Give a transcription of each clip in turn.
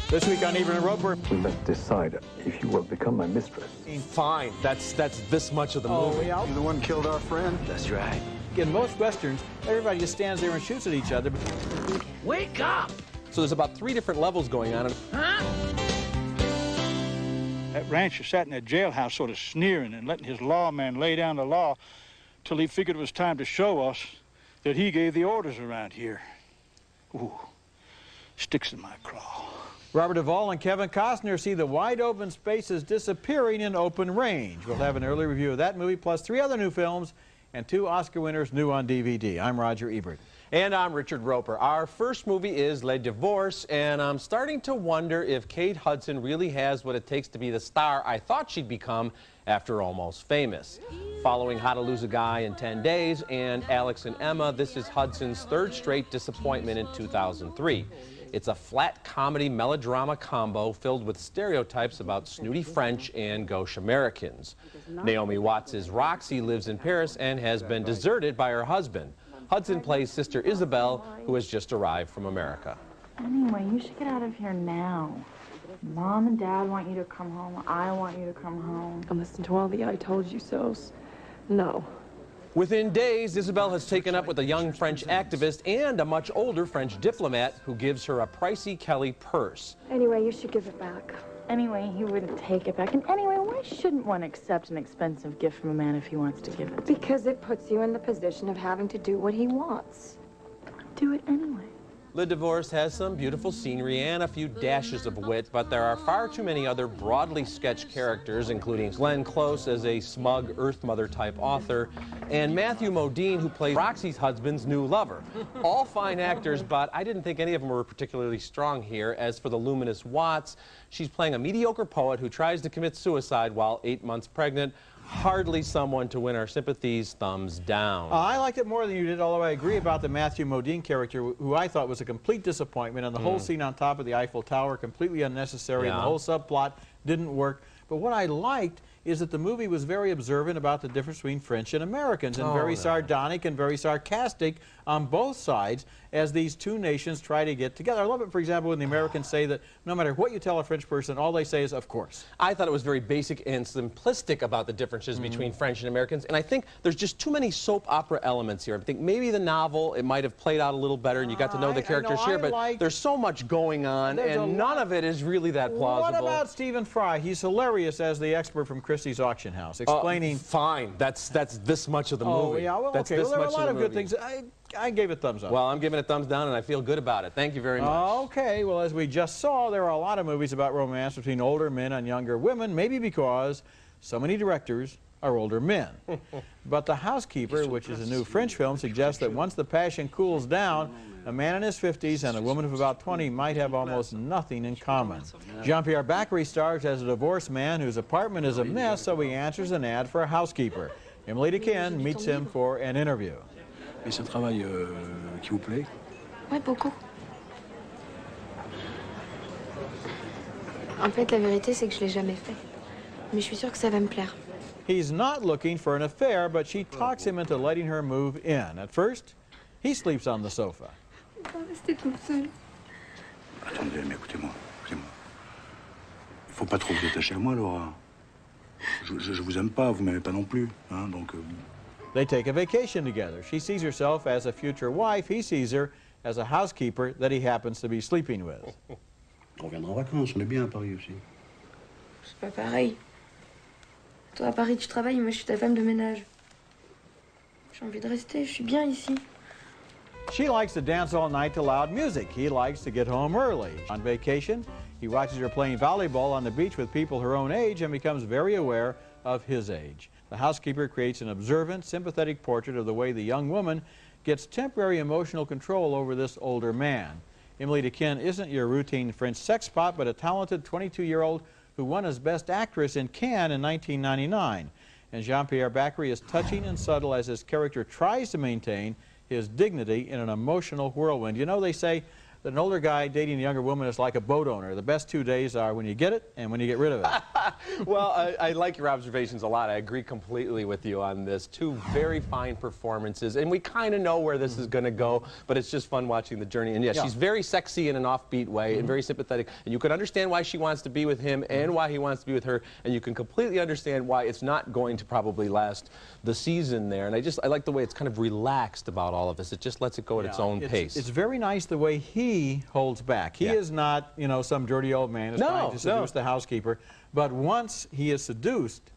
This week on Ebert Roeper. We must decide if you will become my mistress. Fine. That's this much of the movie. Yeah. You the one killed our friend? That's right. In most Westerns, everybody just stands there and shoots at each other. Wake up! So there's about 3 different levels going on. That rancher sat in that jailhouse sort of sneering and letting his lawman lay down the law till he figured it was time to show us that he gave the orders around here. Ooh, sticks in my craw. Robert Duvall and Kevin Costner see the wide open spaces disappearing in Open Range. We'll have an early review of that movie, plus 3 other new films and 2 Oscar winners new on DVD. I'm Roger Ebert. And I'm Richard Roeper. Our first movie is Les Divorce, and I'm starting to wonder if Kate Hudson really has what it takes to be the star I thought she'd become after Almost Famous. Following How to Lose a Guy in 10 Days and Alex and Emma, this is Hudson's 3rd straight disappointment in 2003. It's a flat comedy melodrama combo filled with stereotypes about snooty French and gauche Americans. Naomi Watts' Roxy lives in Paris and has been deserted by her husband. Hudson plays Sister Isabel, who has just arrived from America. Anyway, you should get out of here now. Mom and Dad want you to come home. I want you to come home. And listen to all the I told you so's. No. Within days, Isabel has taken up with a young French activist and a much older French diplomat who gives her a pricey Kelly purse. Anyway, you should give it back. Anyway, he wouldn't take it back. And anyway, why shouldn't one accept an expensive gift from a man if he wants to give it? Because it puts you in the position of having to do what he wants. Do it anyway. Le Divorce has some beautiful scenery and a few dashes of wit, but there are far too many other broadly sketched characters, including Glenn Close as a smug Earth Mother type author, and Matthew Modine, who plays Roxy's husband's new lover. All fine actors, but I didn't think any of them were particularly strong here. As for the luminous Watts, she's playing a mediocre poet who tries to commit suicide while 8 months pregnant. Hardly someone to win our sympathies. Thumbs down. I liked it more than you did, although I agree about the Matthew Modine character, who I thought was a complete disappointment, and the whole scene on top of the Eiffel Tower completely unnecessary, and the whole subplot didn't work. But what I liked is that the movie was very observant about the difference between French and Americans, and very sardonic and very sarcastic on both sides as these 2 nations try to get together. I love it, for example, when the Americans say that no matter what you tell a French person, all they say is, of course. I thought it was very basic and simplistic about the differences between French and Americans, and I think there's just too many soap opera elements here. I think maybe the novel, it might have played out a little better and you got to know the characters here, but there's so much going on, and none of it is really that plausible. What about Stephen Fry? He's hilarious as the expert from Christie's Auction House, explaining... Fine. That's this much of the movie. Yeah, well, that's okay. this Well, there are a much lot of good movie. things. I gave it thumbs up. Well, I'm giving it thumbs down, and I feel good about it. Thank you very much. Okay, well, as we just saw, there are a lot of movies about romance between older men and younger women, maybe because so many directors are older men. But The Housekeeper, which is a new French film, suggests that once the passion cools down, a man in his 50s and a woman of about 20 might have almost nothing in common. Jean-Pierre Bacri stars as a divorced man whose apartment is a mess, so he answers an ad for a housekeeper. Emily DeKin meets him for an interview. Et c'est un travail qui vous plaît? Ouais, beaucoup. En fait, la vérité, c'est que je l'ai jamais fait. Mais je suis sûre que ça va me plaire. He's not looking for an affair, but she talks him into letting her move in. At first, he sleeps on the sofa. On va rester toute seule. Attendez, mais écoutez-moi, écoutez-moi. Il faut pas trop vous attacher à moi, Laura. Je vous aime pas, vous m'aimez pas non plus, hein, donc... They take a vacation together. She sees herself as a future wife. He sees her as a housekeeper that he happens to be sleeping with. On reviendra en vacances, on est bien à Paris aussi. C'est pas pareil. Toi, à Paris, tu travailles, moi, je suis ta femme de ménage. J'ai envie de rester, je suis bien ici. She likes to dance all night to loud music. He likes to get home early. On vacation, he watches her playing volleyball on the beach with people her own age and becomes very aware of his age. The Housekeeper creates an observant, sympathetic portrait of the way the young woman gets temporary emotional control over this older man. Emily DeKin isn't your routine French sex pot, but a talented 22-year-old who won as Best Actress in Cannes in 1999. And Jean-Pierre Bacri is touching and subtle as his character tries to maintain his dignity in an emotional whirlwind. You know, they say that an older guy dating a younger woman is like a boat owner. The best 2 days are when you get it and when you get rid of it. Well, I like your observations a lot. I agree completely with you on this. Two very fine performances, and we kind of know where this is going to go, but it's just fun watching the journey. And yeah, she's very sexy in an offbeat way and very sympathetic, and you can understand why she wants to be with him and why he wants to be with her, and you can completely understand why it's not going to probably last the season there. And I like the way it's kind of relaxed about all of this. It just lets it go at its own pace. It's very nice the way he holds back. He is not, you know, some dirty old man who's trying to seduce the housekeeper. But once he is seduced,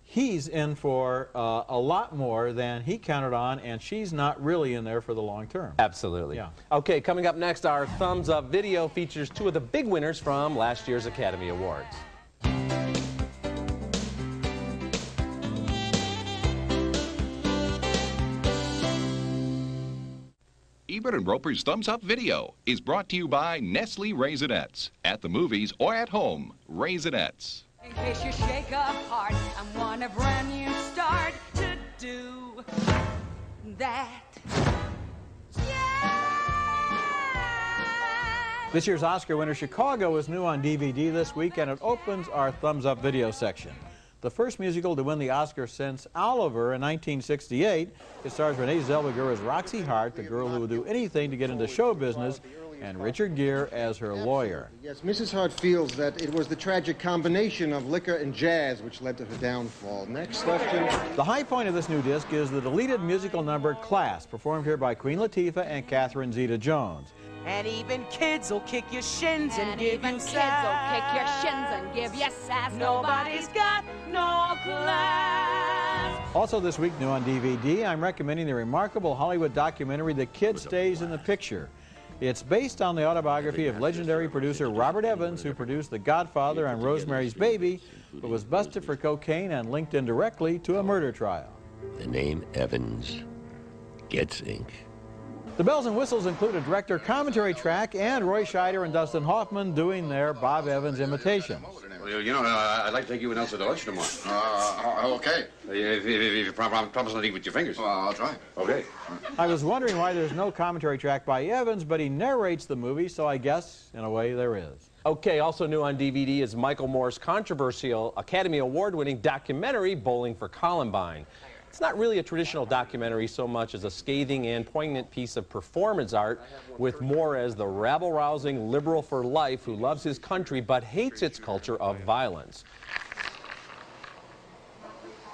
he's in for a lot more than he counted on, and she's not really in there for the long term. Absolutely. Yeah. Okay, coming up next, our Thumbs Up video features two of the big winners from last year's Academy Awards. Ebert Roeper's Thumbs Up video is brought to you by Nestle Raisinets. At the movies or at home, Raisinets. In case you shake up hard and want a brand new start to do that. Yeah. This year's Oscar winner, Chicago, is new on DVD this week, and it opens our Thumbs Up video section. The first musical to win the Oscar since Oliver in 1968. It stars Renee Zellweger as Roxy Hart, the girl who will do anything to get into show business, and Richard Gere as her lawyer. Yes, Mrs. Hart feels that it was the tragic combination of liquor and jazz which led to her downfall. Next question. The high point of this new disc is the deleted musical number Class, performed here by Queen Latifah and Catherine Zeta-Jones. And even kids will kick your shins and give even you kids sass. will kick your shins and give you sass. Nobody's got no class. Also this week, new on DVD, I'm recommending the remarkable Hollywood documentary The Kid Stays in the Picture. It's based on the autobiography of legendary producer Robert Evans, who produced The Godfather and Rosemary's Baby, but was busted for cocaine and linked indirectly to a murder trial. The name Evans gets ink. The bells and whistles include a director commentary track and Roy Scheider and Dustin Hoffman doing their Bob Evans imitations. Well, you know, I'd like to take you and Elsa to lunch tomorrow. Okay. If you promise not to eat with your fingers. I'll try. Okay. I was wondering why there's no commentary track by Evans, but he narrates the movie, so I guess, in a way, there is. Okay, also new on DVD is Michael Moore's controversial Academy Award-winning documentary, Bowling for Columbine. It's not really a traditional documentary so much as a scathing and poignant piece of performance art, with Moore as the rabble-rousing liberal for life who loves his country but hates its culture of violence.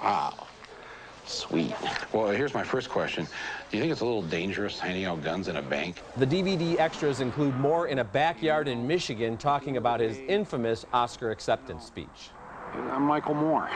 Wow. Sweet. Well, here's my first question. Do you think it's a little dangerous handing out guns in a bank? The DVD extras include Moore in a backyard in Michigan talking about his infamous Oscar acceptance speech. I'm Michael Moore.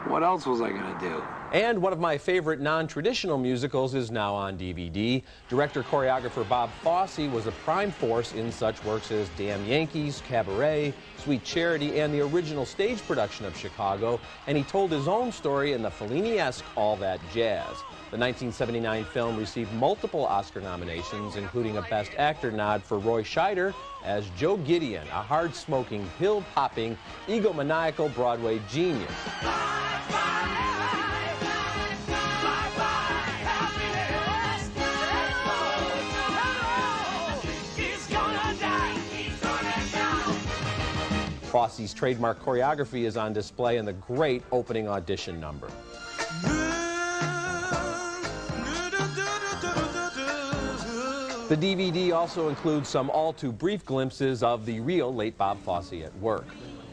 What else was I going to do? And one of my favorite non-traditional musicals is now on DVD. Director-choreographer Bob Fosse was a prime force in such works as Damn Yankees, Cabaret, Sweet Charity, and the original stage production of Chicago, and he told his own story in the Fellini-esque All That Jazz. The 1979 film received multiple Oscar nominations, including a Best Actor nod for Roy Scheider as Joe Gideon, a hard-smoking, pill-popping, egomaniacal Broadway genius. Fosse's trademark choreography is on display in the great opening audition number. The DVD also includes some all-too-brief glimpses of the real late Bob Fosse at work.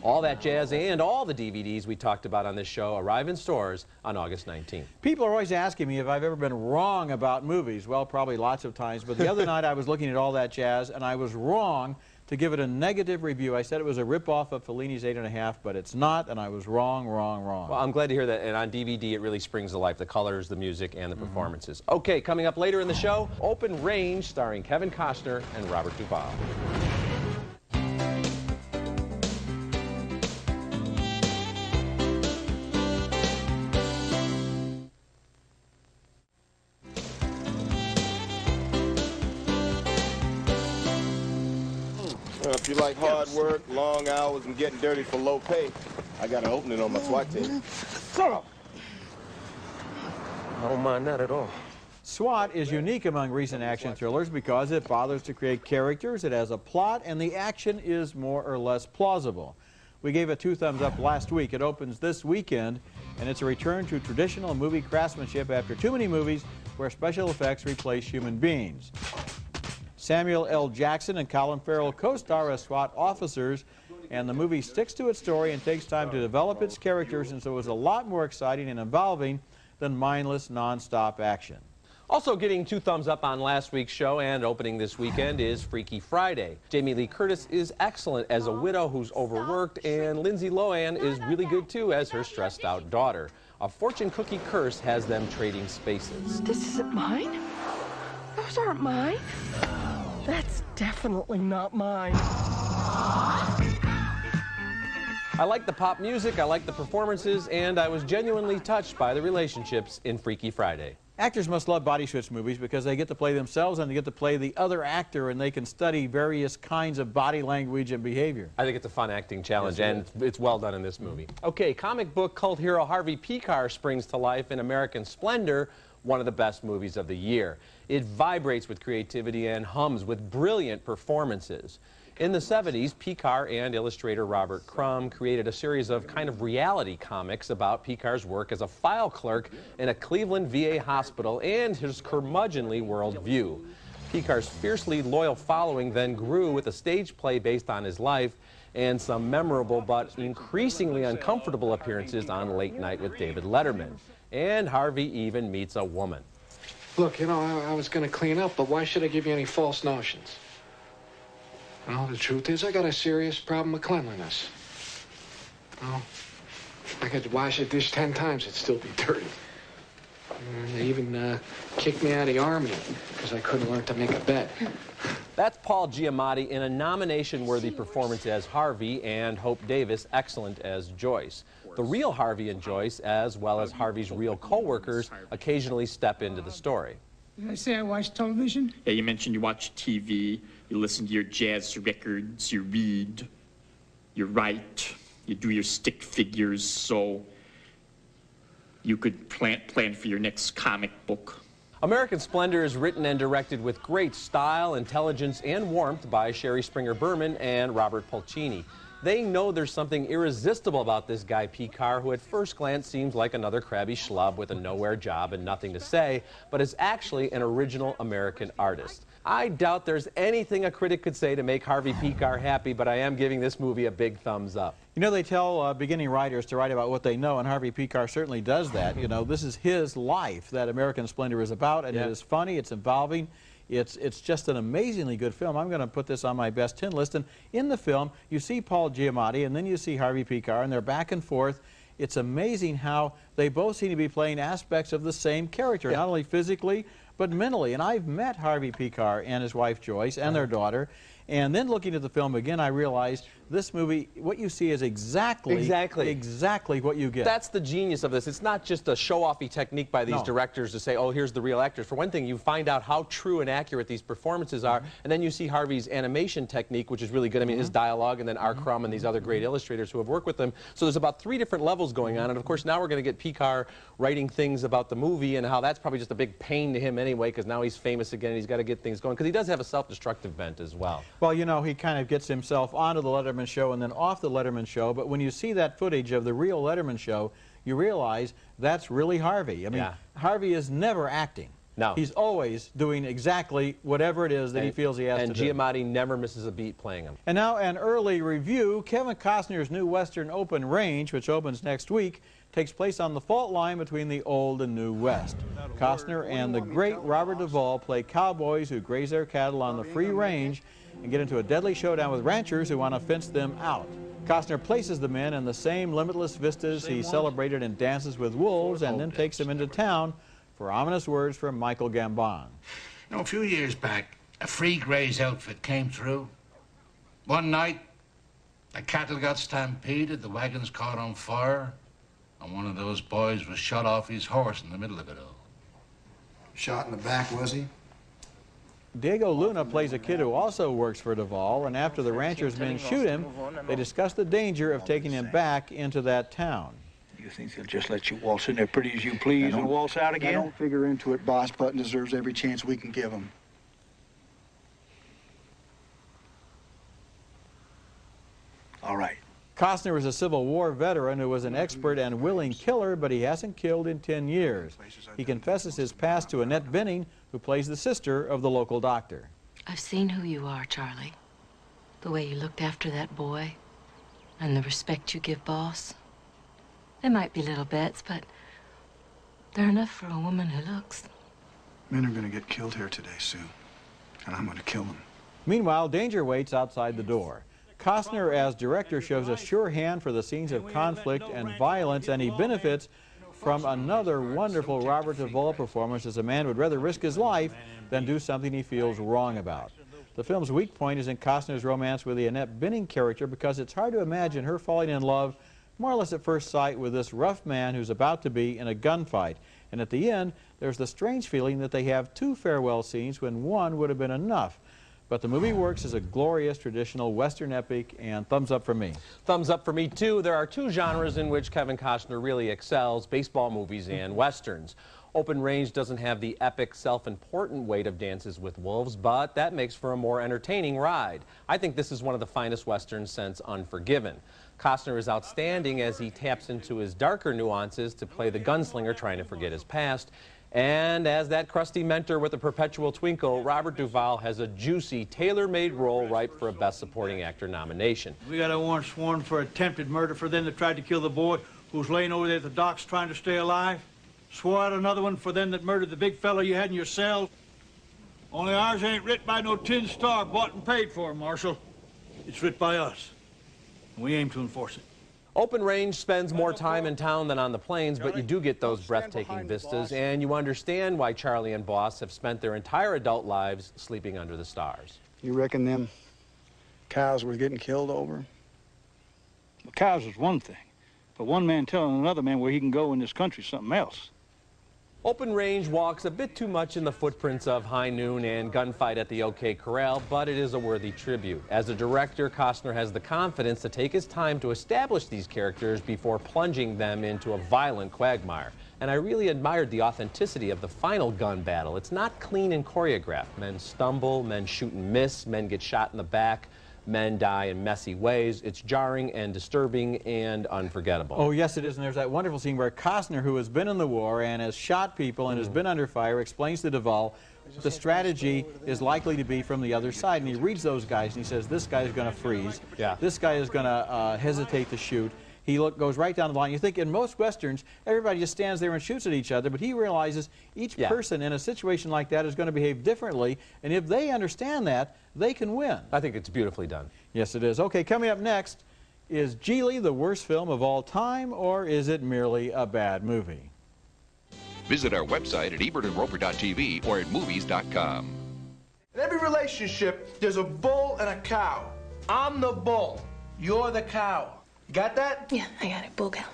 All That Jazz and all the DVDs we talked about on this show arrive in stores on August 19th. People are always asking me if I've ever been wrong about movies. Well, probably lots of times, but the other night I was looking at All That Jazz, and I was wrong to give it a negative review. I said it was a rip-off of Fellini's 8½, but it's not, and I was wrong. Well, I'm glad to hear that, and on DVD it really springs to life, the colors, the music, and the performances. Okay, coming up later in the show, Open Range, starring Kevin Costner and Robert Duvall. If you like hard work, long hours, and getting dirty for low pay, I got an opening on my SWAT team. I don't mind that at all. SWAT is unique among recent action thrillers because it bothers to create characters, it has a plot, and the action is more or less plausible. We gave it 2 thumbs up last week. It opens this weekend, and it's a return to traditional movie craftsmanship after too many movies where special effects replace human beings. Samuel L. Jackson and Colin Farrell co-star as SWAT officers, and the movie sticks to its story and takes time to develop its characters, and so it was a lot more exciting and involving than mindless, non-stop action. Also getting 2 thumbs up on last week's show and opening this weekend is Freaky Friday. Jamie Lee Curtis is excellent as a widow who's overworked, and Lindsay Lohan is really good too as her stressed out daughter. A fortune cookie curse has them trading spaces. This isn't mine? Those aren't mine. That's definitely not mine. I like the pop music, I like the performances, and I was genuinely touched by the relationships in Freaky Friday. Actors must love body switch movies because they get to play themselves and they get to play the other actor, and they can study various kinds of body language and behavior. I think it's a fun acting challenge, and it's well done in this movie. Okay, comic book cult hero Harvey Pekar springs to life in American Splendor, one of the best movies of the year. It vibrates with creativity and hums with brilliant performances. In the 70s, Pekar and illustrator Robert Crumb created a series of kind of reality comics about Pekar's work as a file clerk in a Cleveland VA hospital and his curmudgeonly worldview. Pekar's fiercely loyal following then grew with a stage play based on his life and some memorable but increasingly uncomfortable appearances on Late Night with David Letterman. And Harvey even meets a woman. Look, you know, I was going to clean up, but why should I give you any false notions? Well, the truth is, I got a serious problem with cleanliness. Well, I could wash a dish 10 times, it'd still be dirty. And they even kicked me out of the Army because I couldn't learn to make a bed. That's Paul Giamatti in a nomination-worthy performance as Harvey, and Hope Davis excellent as Joyce. The real Harvey and Joyce, as well as Harvey's real co-workers, occasionally step into the story. Did I say I watch television? Yeah, you mentioned you watch TV, you listen to your jazz records, you read, you write, you do your stick figures, so you could plan for your next comic book. American Splendor is written and directed with great style, intelligence, and warmth by Sherry Springer Berman and Robert Pulcini. They know there's something irresistible about this guy Pekar, who at first glance seems like another crabby schlub with a nowhere job and nothing to say, but is actually an original American artist. I doubt there's anything a critic could say to make Harvey Pekar happy, but I am giving this movie a big thumbs up. You know, they tell beginning writers to write about what they know, and Harvey Pekar certainly does that. You know, this is his life that American Splendor is about, and it is funny, it's involving. It's just an amazingly good film. I'm going to put this on my best 10 list. And in the film, you see Paul Giamatti, and then you see Harvey Pekar, and they're back and forth. It's amazing how they both seem to be playing aspects of the same character, not only physically, but mentally. And I've met Harvey Pekar and his wife Joyce and their daughter. And then looking at the film again, I realized this movie, what you see is exactly what you get. That's the genius of this. It's not just a show-offy technique by these directors to say, oh, here's the real actors. For one thing, you find out how true and accurate these performances are, and then you see Harvey's animation technique, which is really good. I mean, his dialogue, and then R. Crumb and these other great illustrators who have worked with him. So there's about 3 different levels going on, and of course now we're going to get Pekar writing things about the movie and how that's probably just a big pain to him anyway, because now he's famous again and he's got to get things going, because he does have a self-destructive bent as well. Well, you know, he kind of gets himself onto the Letterman show and then off the Letterman show, but when you see that footage of the real Letterman show, you realize that's really Harvey. I mean, Harvey is never acting. No. He's always doing exactly whatever it is that he feels he has to do. And Giamatti never misses a beat playing him. And now an early review. Kevin Costner's new Western Open Range, which opens next week, takes place on the fault line between the Old and New West. Costner and the great Robert Duvall play cowboys who graze their cattle on the free range and get into a deadly showdown with ranchers who want to fence them out. Costner places the men in the same limitless vistas he celebrated in Dances with Wolves, and then takes them into town for ominous words from Michael Gambon. You know, a few years back, a free graze outfit came through. One night, the cattle got stampeded, the wagons caught on fire, and one of those boys was shot off his horse in the middle of it all. Shot in the back, was he? Diego Luna plays a kid who also works for Duvall, and after the rancher's men shoot him, they discuss the danger of taking him back into that town. You think they'll just let you waltz in there pretty as you please and waltz out again? I don't figure into it. Boss Button deserves every chance we can give him. All right. Costner was a Civil War veteran who was an expert and willing killer, but he hasn't killed in 10 years. He confesses his past to Annette Bening, who plays the sister of the local doctor. I've seen who you are, Charlie. The way you looked after that boy, and the respect you give Boss. They might be little bets, but they're enough for a woman who looks. Men are going to get killed here today, Sue, and I'm going to kill them. Meanwhile, danger waits outside the door. Costner, as director, shows a sure hand for the scenes of conflict and violence, and he benefits from another wonderful Robert Duvall performance as a man would rather risk his life than do something he feels wrong about. The film's weak point is in Costner's romance with the Annette Bening character, because it's hard to imagine her falling in love more or less at first sight with this rough man who's about to be in a gunfight. And at the end, there's the strange feeling that they have two farewell scenes when one would have been enough. But the movie works as a glorious traditional Western epic, and thumbs up for me. Thumbs up for me, too. There are two genres in which Kevin Costner really excels, baseball movies and Westerns. Open Range doesn't have the epic, self-important weight of Dances with Wolves, but that makes for a more entertaining ride. I think this is one of the finest Westerns since Unforgiven. Costner is outstanding as he taps into his darker nuances to play the gunslinger trying to forget his past. And as that crusty mentor with a perpetual twinkle, Robert Duvall has a juicy, tailor-made role ripe for a Best Supporting Actor nomination. We got a warrant sworn for attempted murder for them that tried to kill the boy who's laying over there at the docks trying to stay alive. Swore out another one for them that murdered the big fellow you had in your cell. Only ours ain't writ by no tin star bought and paid for, Marshal. It's writ by us. And we aim to enforce it. Open Range spends more time in town than on the plains, but you do get those breathtaking vistas, and you understand why Charlie and Boss have spent their entire adult lives sleeping under the stars. You reckon them cows were getting killed over? Well, cows is one thing, but one man telling another man where he can go in this country is something else. Open Range walks a bit too much in the footprints of High Noon and Gunfight at the OK Corral, but it is a worthy tribute. As a director, Costner has the confidence to take his time to establish these characters before plunging them into a violent quagmire. And I really admired the authenticity of the final gun battle. It's not clean and choreographed. Men stumble, men shoot and miss, men get shot in the back. Men die in messy ways. It's jarring and disturbing and unforgettable. Oh, yes, it is. And there's that wonderful scene where Costner, who has been in the war and has shot people and has been under fire, explains to Duvall the strategy is likely to be from the other side. And he reads those guys and he says, this guy is going to freeze. Yeah. This guy is going to hesitate to shoot. He goes right down the line. You think in most Westerns, everybody just stands there and shoots at each other, but he realizes each person in a situation like that is going to behave differently, and if they understand that, they can win. I think it's beautifully done. Yes, it is. Okay, coming up next, is Geely the worst film of all time, or is it merely a bad movie? Visit our website at ebertandroper.tv or at movies.com. In every relationship, there's a bull and a cow. I'm the bull. You're the cow. You got that? Yeah, I got it. Bull cow.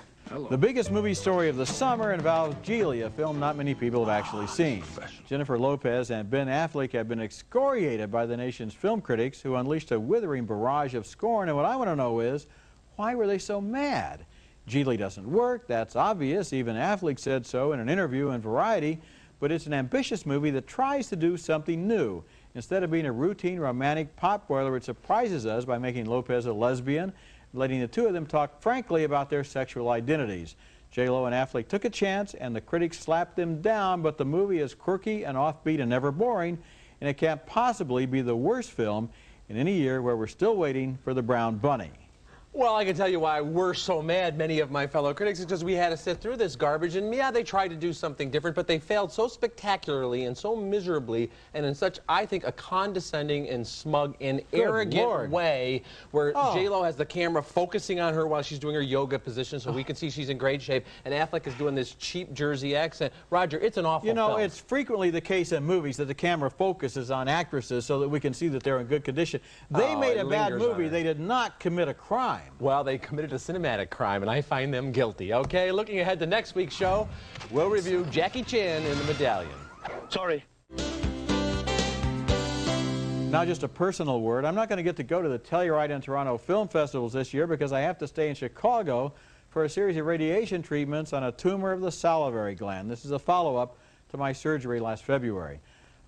The biggest movie story of the summer involves Geely, a film not many people have actually seen. Jennifer Lopez and Ben Affleck have been excoriated by the nation's film critics, who unleashed a withering barrage of scorn. And what I want to know is, why were they so mad? Geely doesn't work, that's obvious. Even Affleck said so in an interview in Variety. But it's an ambitious movie that tries to do something new. Instead of being a routine romantic potboiler, it surprises us by making Lopez a lesbian, letting the two of them talk frankly about their sexual identities. J-Lo and Affleck took a chance, and the critics slapped them down, but the movie is quirky and offbeat and never boring, and it can't possibly be the worst film in any year where we're still waiting for the brown bunny. Well, I can tell you why we're so mad, many of my fellow critics, is because we had to sit through this garbage, and yeah, they tried to do something different, but they failed so spectacularly and so miserably, and in such, I think, a condescending and smug and arrogant way, where J-Lo has the camera focusing on her while she's doing her yoga position, so we can see she's in great shape, and Affleck is doing this cheap Jersey accent. Roger, it's an awful film. It's frequently the case in movies that the camera focuses on actresses so that we can see that they're in good condition. They made a bad movie. They did not commit a crime. Well, they committed a cinematic crime, and I find them guilty. Okay, looking ahead to next week's show, we'll review Jackie Chan in The Medallion. Sorry. Now, just a personal word. I'm not going to get to go to the Telluride and Toronto film festivals this year because I have to stay in Chicago for a series of radiation treatments on a tumor of the salivary gland. This is a follow-up to my surgery last February.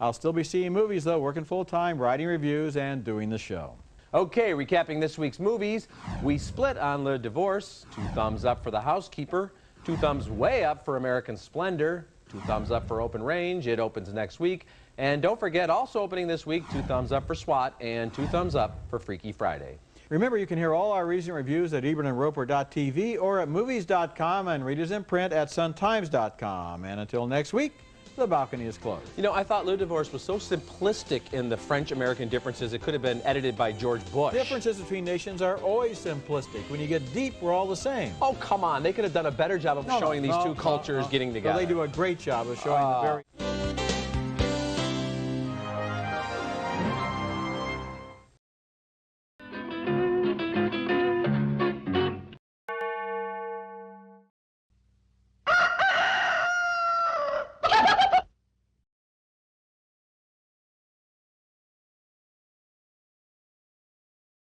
I'll still be seeing movies, though, working full-time, writing reviews, and doing the show. Okay, recapping this week's movies, we split on Le Divorce, 2 thumbs up for The Housekeeper, 2 thumbs way up for American Splendor, 2 thumbs up for Open Range. It opens next week. And don't forget, also opening this week, 2 thumbs up for SWAT and 2 thumbs up for Freaky Friday. Remember, you can hear all our recent reviews at ebertandroper.tv or at movies.com and read us in print at suntimes.com. And until next week, the balcony is closed. You know, I thought Le Divorce was so simplistic in the French-American differences, it could have been edited by George Bush. Differences between nations are always simplistic. When you get deep, we're all the same. Oh, come on. They could have done a better job of showing these two cultures getting together. Well, they do a great job of showing the very...